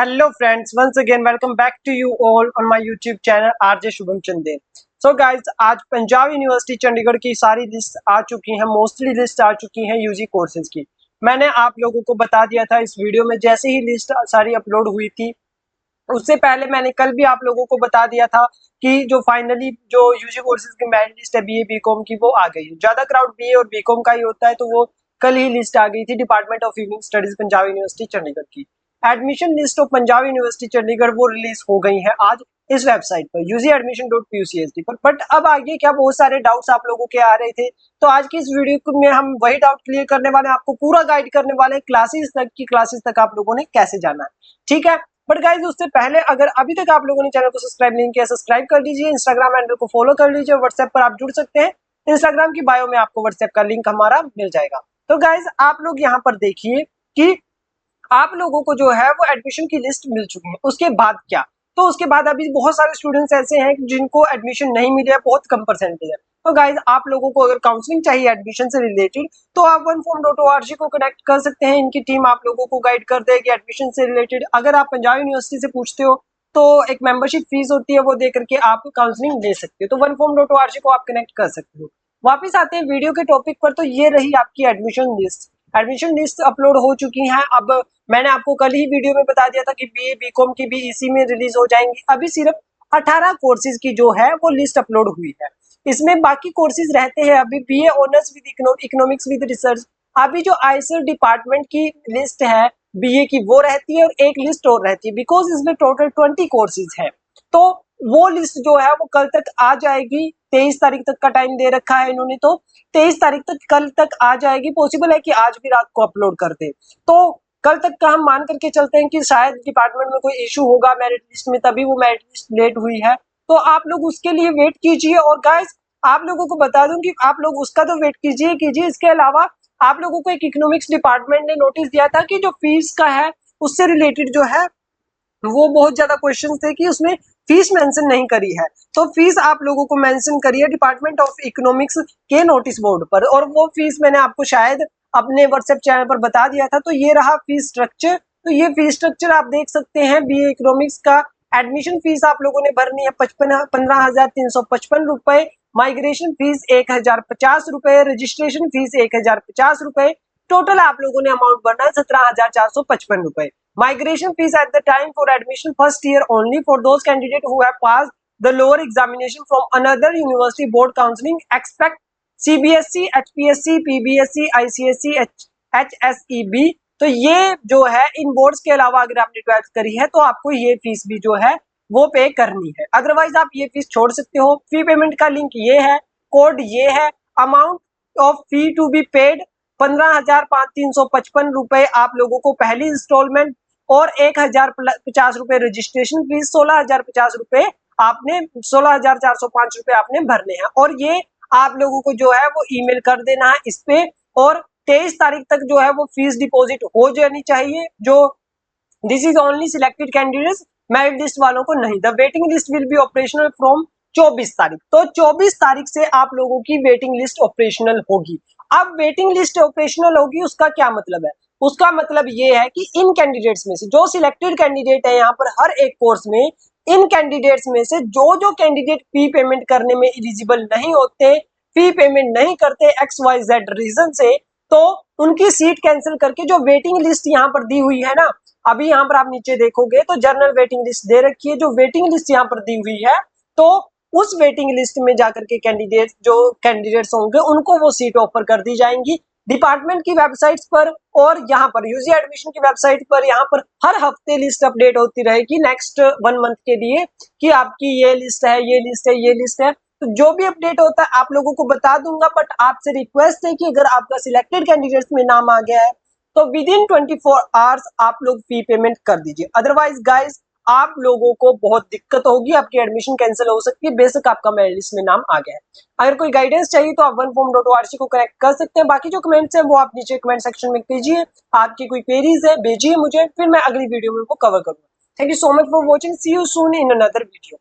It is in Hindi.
Hello friends, once again welcome back to you all on my YouTube channel RJ Shubham Chandel. So guys, आज पंजाब यूनिवर्सिटी चंडीगढ़ की सारी लिस्ट आ चुकी हैं, मोस्टली लिस्ट आ चुकी हैं यूजी कोर्सेज की। मैंने आप लोगों को बता दिया था इस वीडियो में, जैसे ही लिस्ट सारी अपलोड हुई थी उससे पहले मैंने कल भी आप लोगों को बता दिया था कि जो फाइनली जो यूजी कोर्सेज की मेरिट लिस्ट है बीए बीकॉम की वो आ गई है। ज्यादा क्राउड बीए और बीकॉम का ही होता है, तो वो कल ही लिस्ट आ गई थी department of evening studies Punjab university Chandigarh की। Admission list of Punjab university Chandigarh वो रिलीज हो गई है आज इस वेबसाइट पर ugadmission.pucsd पर। बट अब आगे क्या बहुत सारे डाउट्स आप लोगों के आ रहे थे, तो आज की इस वीडियो में हम वही डाउट क्लियर करने वाले हैं, आपको पूरा गाइड करने वाले हैं क्लासेस तक आप लोगों ने कैसे जाना है, ठीक है। बट गाइज उससे पहले अगर अभी तक आप लोगों ने चैनल को सब्सक्राइब नहीं किया, सब्सक्राइब कर लीजिए, इंस्टाग्राम हैंडल को फॉलो कर लीजिए, व्हाट्सएप पर आप जुड़ सकते हैं, इंस्टाग्राम की बायो में आपको व्हाट्सएप का लिंक हमारा मिल जाएगा। तो गाइज आप लोग यहाँ पर देखिए कि आप लोगों को जो है वो एडमिशन की लिस्ट मिल चुकी है। उसके बाद क्या, तो उसके बाद अभी बहुत सारे स्टूडेंट्स ऐसे हैं जिनको एडमिशन नहीं मिले, बहुत कम परसेंटेज है। तो गाइज आप लोगों को अगर काउंसलिंग चाहिए एडमिशन से रिलेटेड तो आप oneform.org को कनेक्ट कर सकते हैं। इनकी टीम आप लोगों को गाइड कर देगी एडमिशन से रिलेटेड। अगर आप पंजाब यूनिवर्सिटी से पूछते हो तो एक मेंबरशिप फीस होती है, वो दे करके आप काउंसलिंग ले सकते हो। तो oneform.org को आप कनेक्ट कर सकते हो। वापिस आते हैं वीडियो के टॉपिक पर, तो ये रही आपकी एडमिशन लिस्ट अपलोड हो चुकी है। अब मैंने आपको कल ही वीडियो में बता दिया था कि बीए बीकॉम की भी इसी में रिलीज हो जाएंगी। अभी सिर्फ 18 कोर्सेज की जो है वो लिस्ट अपलोड हुई है। इसमें बाकी कोर्सेज रहते हैं अभी BA honours with economics with research. अभी जो आईसीआर डिपार्टमेंट की लिस्ट है बीए की वो रहती है, और एक लिस्ट और रहती है, बिकॉज इसमें टोटल 20 कोर्सेज है। तो वो लिस्ट जो है वो कल तक आ जाएगी। 23 तारीख तक का टाइम दे रखा है इन्होंने, तो 23 तारीख तक कल तक आ जाएगी। पॉसिबल है कि आज भी रात को अपलोड कर दे, तो कल तक का हम मान करके चलते हैं कि शायद डिपार्टमेंट में कोई इशू होगा मेरिट लिस्ट में, तभी वो मेरिट लिस्ट लेट हुई है। तो आप लोग उसके लिए वेट कीजिए। और गाइस आप लोगों को बता दूं कि आप लोग उसका तो वेट कीजिए। इसके अलावा आप लोगों को एक इकोनॉमिक्स डिपार्टमेंट ने नोटिस दिया था कि जो फीस का है उससे रिलेटेड जो है वो बहुत ज्यादा क्वेश्चन थे कि उसमें फीस मेंशन नहीं करी है। तो फीस आप लोगों को मेंशन करी है डिपार्टमेंट ऑफ इकोनॉमिक्स के नोटिस बोर्ड पर, और वो फीस मैंने आपको शायद अपने व्हाट्सएप चैनल पर बता दिया था। तो ये रहा फीस स्ट्रक्चर। तो ये फीस स्ट्रक्चर आप देख सकते हैं। बीए इकोनॉमिक्स का एडमिशन फीस आप लोगों ने भरनी है 15,355 रुपए, माइग्रेशन फीस 1,050 रुपए, रजिस्ट्रेशन फीस 1,050 रुपए, टोटल आप लोगों ने अमाउंट भरना है 17,455 रुपए। Migration fees at the time for admission first year only for those candidates who have passed the lower examination from another university board counseling expect CBSE, HPSC, PBSE, ICSE, HSEB। तो ये जो है इन बोर्ड्स के अलावा अगर आपने 12th करी है तो आपको ये फीस भी जो है वो पे करनी है, अदरवाइज आप ये फीस छोड़ सकते हो। फी पेमेंट का लिंक ये है, कोड ये है। Amount of fee to be paid 15,355 रुपए आप लोगों को पहली इंस्टॉलमेंट, और 1,050 रुपए रजिस्ट्रेशन फीस, 16,050 रुपए आपने 16,405 रुपए आपने भरने हैं। और ये आप लोगों को जो है वो ईमेल कर देना है इस पे, और 23 तारीख तक जो है वो फीस डिपॉजिट हो जानी चाहिए। जो this is only selected candidates, merit list वालों को नहीं। The waiting list will be operational from 24 तारीख। तो 24 तारीख से आप लोगों की वेटिंग लिस्ट ऑपरेशनल होगी। अब वेटिंग लिस्ट ऑपरेशनल होगी उसका क्या मतलब है? उसका मतलब ये है कि इन कैंडिडेट्स में से जो सिलेक्टेड कैंडिडेट है यहाँ पर हर एक कोर्स में, इन कैंडिडेट्स में से जो कैंडिडेट फी पेमेंट करने में एलिजिबल नहीं होते, फी पेमेंट नहीं करते XYZ रीजन से, तो उनकी सीट कैंसिल करके जो वेटिंग लिस्ट यहाँ पर दी हुई है ना, अभी यहाँ पर आप नीचे देखोगे तो जनरल वेटिंग लिस्ट दे रखी है। जो वेटिंग लिस्ट यहाँ पर दी हुई है, तो उस वेटिंग लिस्ट में जाकर के कैंडिडेट्स होंगे उनको वो सीट ऑफर कर दी जाएंगी डिपार्टमेंट की वेबसाइट्स पर, और यहाँ पर यूजी एडमिशन की वेबसाइट पर यहाँ पर हर हफ्ते लिस्ट अपडेट होती रहेगी नेक्स्ट 1 मंथ के लिए कि आपकी ये लिस्ट है, ये लिस्ट है, ये लिस्ट है। तो जो भी अपडेट होता है आप लोगों को बता दूंगा। बट आपसे रिक्वेस्ट है कि अगर आपका सिलेक्टेड कैंडिडेट्स में नाम आ गया है तो विद इन 24 आवर्स आप लोग फी पेमेंट कर दीजिए, अदरवाइज गाइज आप लोगों को बहुत दिक्कत होगी, आपकी एडमिशन कैंसिल हो सकती है, बेशक आपका मेरिट लिस्ट में नाम आ गया है। अगर कोई गाइडेंस चाहिए तो आप oneform.org को कनेक्ट कर सकते हैं। बाकी जो कमेंट्स हैं वो आप नीचे कमेंट सेक्शन में कीजिए, आपकी कोई क्वेरीज है भेजिए मुझे, फिर मैं अगली वीडियो में वो कवर करूंगा। Thank you so much for watching, see you soon in another video.